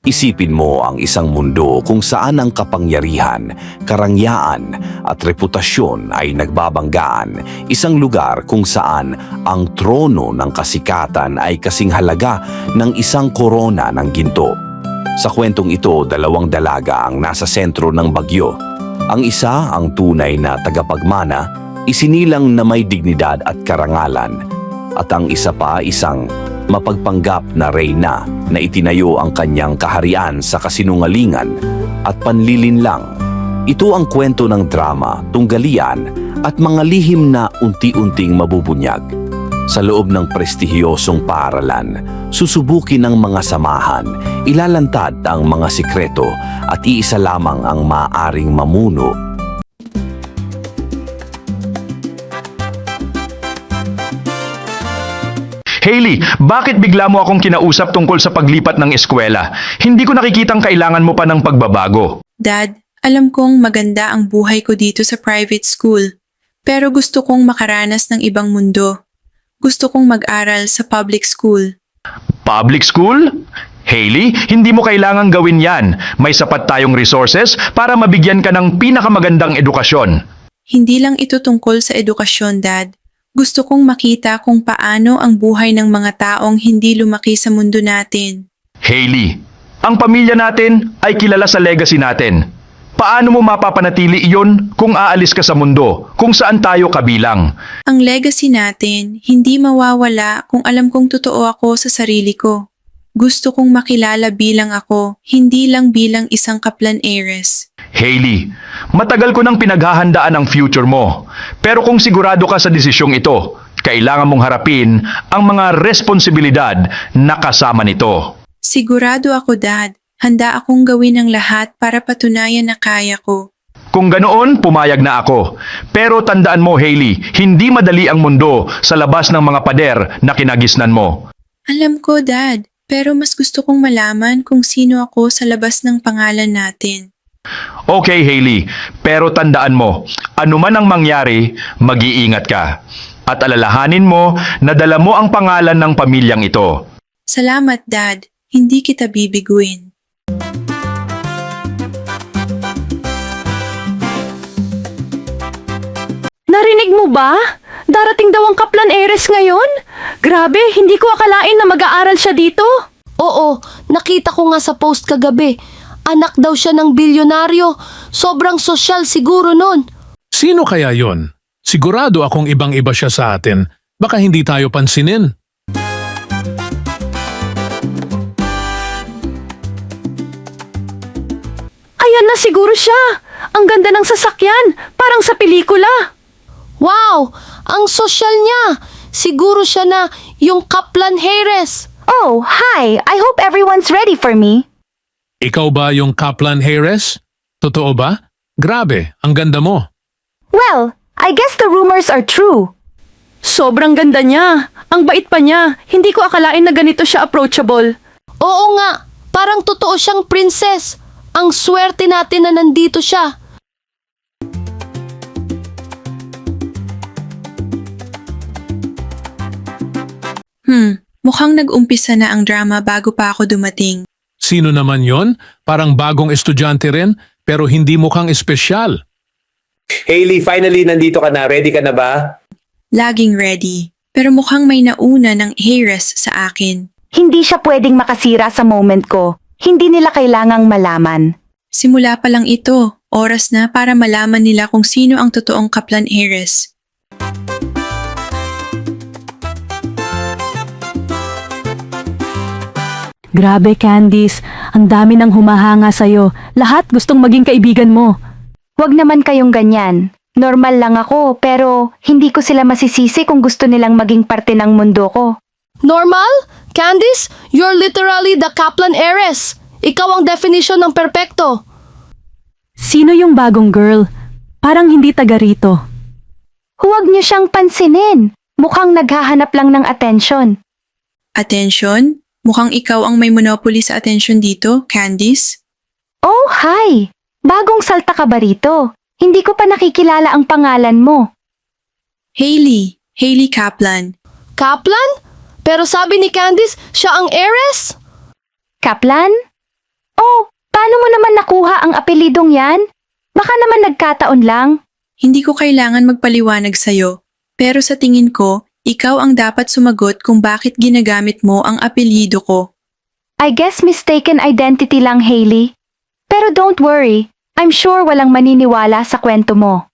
Isipin mo ang isang mundo kung saan ang kapangyarihan, karangyaan at reputasyon ay nagbabanggaan. Isang lugar kung saan ang trono ng kasikatan ay kasing halaga ng isang korona ng ginto. Sa kwentong ito, dalawang dalaga ang nasa sentro ng bagyo. Ang isa, ang tunay na tagapagmana, isinilang na may dignidad at karangalan. At ang isa pa, isang mapagpanggap na reyna na itinayo ang kanyang kaharian sa kasinungalingan at panlilinlang. Ito ang kwento ng drama, tunggalian at mga lihim na unti-unting mabubunyag. Sa loob ng prestihiyosong paaralan, susubukin ng mga samahan, ilalantad ang mga sikreto at iisa lamang ang maaaring mamuno. Hailey, bakit bigla mo akong kinausap tungkol sa paglipat ng eskwela? Hindi ko nakikitang kailangan mo pa ng pagbabago. Dad, alam kong maganda ang buhay ko dito sa private school, pero gusto kong makaranas ng ibang mundo. Gusto kong mag-aral sa public school. Public school? Hailey, hindi mo kailangang gawin yan. May sapat tayong resources para mabigyan ka ng pinakamagandang edukasyon. Hindi lang ito tungkol sa edukasyon, Dad. Gusto kong makita kung paano ang buhay ng mga taong hindi lumaki sa mundo natin. Hailey, ang pamilya natin ay kilala sa legacy natin. Paano mo mapapanatili iyon kung aalis ka sa mundo, kung saan tayo kabilang? Ang legacy natin hindi mawawala kung alam kong totoo ako sa sarili ko. Gusto kong makilala bilang ako, hindi lang bilang isang kaplan heiress. Hailey, matagal ko nang pinaghahandaan ang future mo. Pero kung sigurado ka sa desisyong ito, kailangan mong harapin ang mga responsibilidad na kasama nito. Sigurado ako, Dad. Handa akong gawin ang lahat para patunayan na kaya ko. Kung ganoon, pumayag na ako. Pero tandaan mo, Hailey, hindi madali ang mundo sa labas ng mga pader na kinagisnan mo. Alam ko, Dad. Pero mas gusto kong malaman kung sino ako sa labas ng pangalan natin. Okay, Hailey, pero tandaan mo, anuman ang mangyari, mag-iingat ka. At alalahanin mo na dala mo ang pangalan ng pamilyang ito. Salamat, Dad. Hindi kita bibiguin. Narinig mo ba? Darating daw ang Kaplan Heiress ngayon? Grabe, hindi ko akalain na mag-aaral siya dito. Oo, nakita ko nga sa post kagabi. Anak daw siya ng bilyonaryo. Sobrang sosyal siguro nun. Sino kaya yon? Sigurado akong ibang-iba siya sa atin. Baka hindi tayo pansinin. Ayan na siguro siya. Ang ganda ng sasakyan, parang sa pelikula. Wow, ang sosyal niya. Siguro siya na yung Kaplan Heiress. Oh, hi! I hope everyone's ready for me. Ikaw ba yung Kaplan Heiress? Totoo ba? Grabe, ang ganda mo. Well, I guess the rumors are true. Sobrang ganda niya. Ang bait pa niya. Hindi ko akalain na ganito siya approachable. Oo nga, parang totoo siyang princess. Ang swerte natin na nandito siya. Mukhang nag-umpisa na ang drama bago pa ako dumating. Sino naman yon? Parang bagong estudyante rin, pero hindi mukhang espesyal. Hailey, finally nandito ka na. Ready ka na ba? Laging ready. Pero mukhang may nauna ng heiress sa akin. Hindi siya pwedeng makasira sa moment ko. Hindi nila kailangang malaman. Simula pa lang ito. Oras na para malaman nila kung sino ang totoong Kaplan Heiress. Grabe, Candice. Ang dami nang humahanga sa'yo. Lahat gustong maging kaibigan mo. Huwag naman kayong ganyan. Normal lang ako, pero hindi ko sila masisisi kung gusto nilang maging parte ng mundo ko. Normal? Candice, you're literally the Kaplan Heiress. Ikaw ang definition ng perpekto. Sino yung bagong girl? Parang hindi taga rito. Huwag niyo siyang pansinin. Mukhang naghahanap lang ng atensyon. Attention? Mukhang ikaw ang may monopoly sa attention dito, Candice. Oh, hi! Bagong salta ka ba rito? Hindi ko pa nakikilala ang pangalan mo. Hailey. Hailey Kaplan. Kaplan? Pero sabi ni Candice, siya ang heiress? Kaplan? Paano mo naman nakuha ang apelidong yan? Baka naman nagkataon lang. Hindi ko kailangan magpaliwanag sa'yo, pero sa tingin ko, ikaw ang dapat sumagot kung bakit ginagamit mo ang apelyido ko. I guess mistaken identity lang, Hailey. Pero don't worry, I'm sure walang maniniwala sa kwento mo.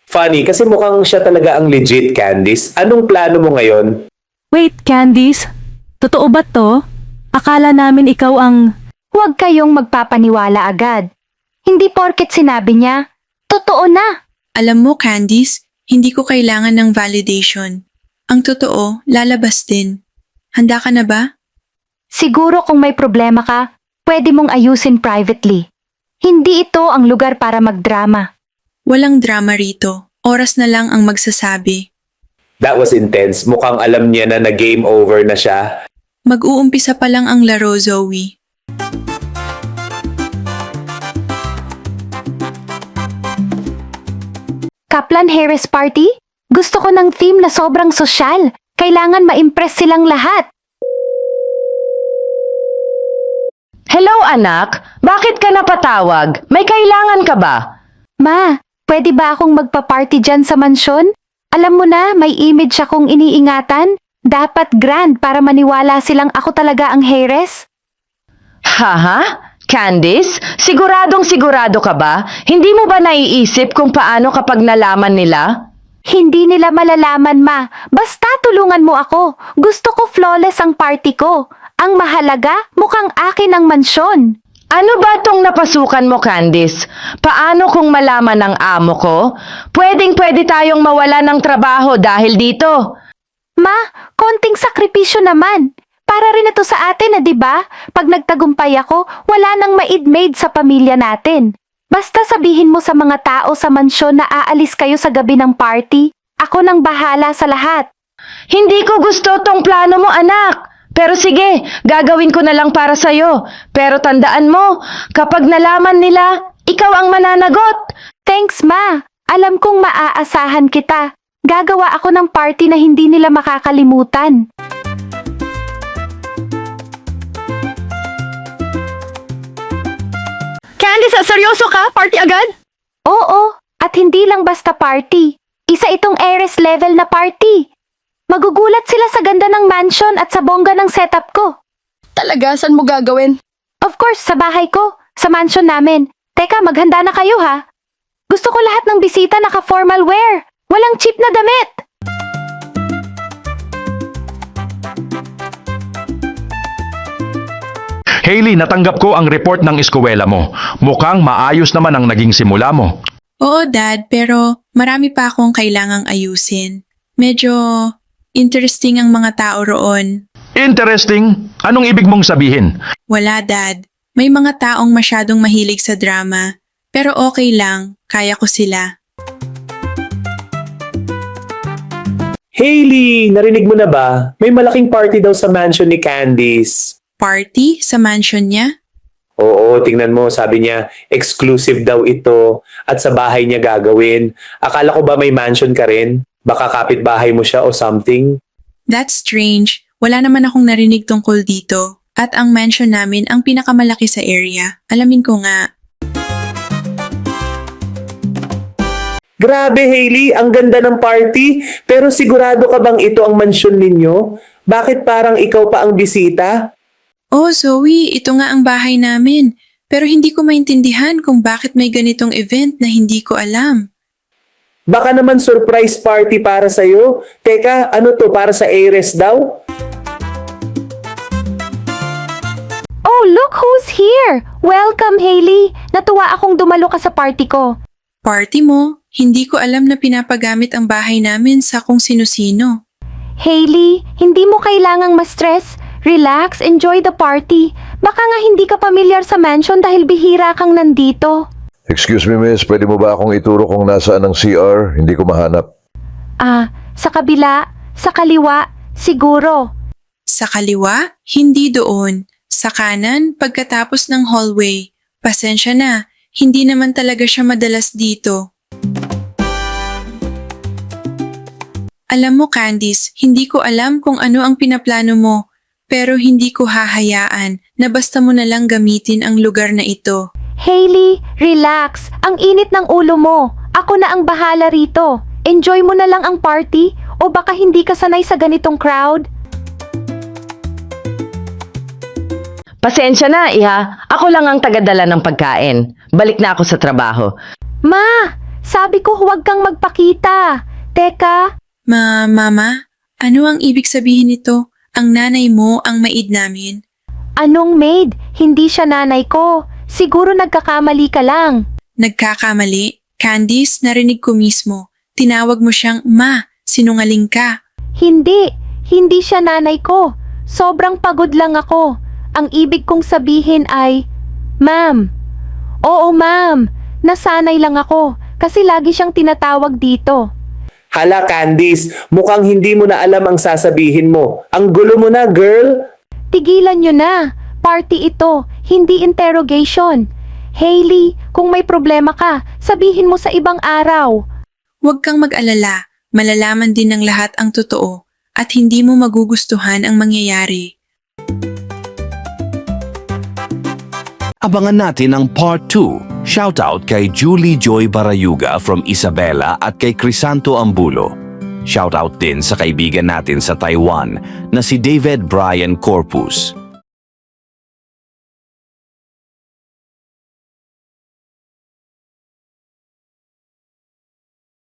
Funny, kasi mukhang siya talaga ang legit, Candice. Anong plano mo ngayon? Wait, Candice. Totoo ba to? Akala namin ikaw ang... Huwag kayong magpapaniwala agad. Hindi porket sinabi niya, totoo na. Alam mo, Candice, hindi ko kailangan ng validation. Ang totoo, lalabas din. Handa ka na ba? Siguro kung may problema ka, pwede mong ayusin privately. Hindi ito ang lugar para magdrama. Walang drama rito. Oras na lang ang magsasabi. That was intense. Mukhang alam niya na game over na siya. Mag-uumpisa pa lang ang laro, Zoe. Kaplan Harris Party? Gusto ko ng theme na sobrang sosyal. Kailangan ma-impress silang lahat. Hello anak, bakit ka napatawag? May kailangan ka ba? Ma, pwede ba akong magpa-party dyan sa mansyon? Alam mo na, may image akong iniingatan. Dapat grand para maniwala silang ako talaga ang Harris. Haha? Candice, siguradong sigurado ka ba? Hindi mo ba naiisip kung paano kapag nalaman nila? Hindi nila malalaman, ma. Basta tulungan mo ako. Gusto ko flawless ang party ko. Ang mahalaga, mukhang akin ang mansyon. Ano ba tong napasukan mo, Candice? Paano kung malaman ng amo ko? Pwedeng-pwede tayong mawala ng trabaho dahil dito. Ma, konting sakripisyo naman. Para rin ito sa atin, di ba? Pag nagtagumpay ako, wala nang maid-maid sa pamilya natin. Basta sabihin mo sa mga tao sa mansyon na aalis kayo sa gabi ng party. Ako nang bahala sa lahat. Hindi ko gusto tong plano mo, anak. Pero sige, gagawin ko na lang para sa'yo. Pero tandaan mo, kapag nalaman nila, ikaw ang mananagot. Thanks, ma. Alam kong maaasahan kita. Gagawa ako ng party na hindi nila makakalimutan. Candice, seryoso ka? Party agad? Oo, at hindi lang basta party. Isa itong heiress level na party. Magugulat sila sa ganda ng mansion at sa bongga ng setup ko. Talaga, saan mo gagawin? Of course, sa bahay ko, sa mansion namin. Teka, maghanda na kayo ha. Gusto ko lahat ng bisita naka-formal wear. Walang cheap na damit. Hailey, natanggap ko ang report ng eskwela mo. Mukhang maayos naman ang naging simula mo. Oo, Dad, pero marami pa akong kailangang ayusin. Medyo interesting ang mga tao roon. Interesting. Anong ibig mong sabihin? Wala, Dad. May mga taong masyadong mahilig sa drama. Pero okay lang, kaya ko sila. Hailey, narinig mo na ba? May malaking party daw sa mansion ni Candice. Party sa mansion niya? Oo, tingnan mo, sabi niya, exclusive daw ito at sa bahay niya gagawin. Akala ko ba may mansion ka rin? Baka kapitbahay mo siya o something? That's strange. Wala naman akong narinig tungkol dito. At ang mansion namin ang pinakamalaki sa area. Alamin ko nga. Grabe, Hailey, ang ganda ng party. Pero sigurado ka bang ito ang mansion ninyo? Bakit parang ikaw pa ang bisita? Oh, Zoe, ito nga ang bahay namin. Pero hindi ko maintindihan kung bakit may ganitong event na hindi ko alam. Baka naman surprise party para sa'yo. Teka, ano to, para sa heiress daw? Oh, look who's here! Welcome, Hailey! Natuwa akong dumalo ka sa party ko. Party mo? Hindi ko alam na pinapagamit ang bahay namin sa kung sino-sino. Hailey, hindi mo kailangang ma-stress. Relax, enjoy the party. Baka nga hindi ka pamilyar sa mansion dahil bihira kang nandito. Excuse me, miss. Pwede mo ba akong ituro kung nasaan ang CR? Hindi ko mahanap. Sa kabila, sa kaliwa, siguro. Sa kaliwa? Hindi doon. Sa kanan, pagkatapos ng hallway. Pasensya na, hindi naman talaga siya madalas dito. Alam mo, Candice, hindi ko alam kung ano ang pinaplano mo. Pero hindi ko hahayaan na basta mo na lang gamitin ang lugar na ito. Hailey, relax. Ang init ng ulo mo. Ako na ang bahala rito. Enjoy mo na lang ang party o baka hindi ka sanay sa ganitong crowd. Pasensya na, Iha. Ako lang ang tagadala ng pagkain. Balik na ako sa trabaho. Ma, sabi ko huwag kang magpakita. Teka, Mama, ano ang ibig sabihin nito? Ang nanay mo ang maid namin? anong maid? Hindi siya nanay ko. Siguro nagkakamali ka lang. Nagkakamali? Candice, narinig ko mismo. Tinawag mo siyang Ma, sinungaling ka. Hindi siya nanay ko. Sobrang pagod lang ako. Ang ibig kong sabihin ay, Ma'am. Oo, ma'am. Nasanay lang ako kasi lagi siyang tinatawag dito. Hala Candice, mukhang hindi mo na alam ang sasabihin mo. Ang gulo mo na, girl. Tigilan nyo na. Party ito, hindi interrogation. Hailey, kung may problema ka, sabihin mo sa ibang araw. Huwag kang mag-alala. Malalaman din ng lahat ang totoo at hindi mo magugustuhan ang mangyayari. Abangan natin ang Part 2. Shoutout kay Julie Joy Barayuga from Isabela at kay Crisanto Ambulo. Shoutout din sa kaibigan natin sa Taiwan na si David Brian Corpus.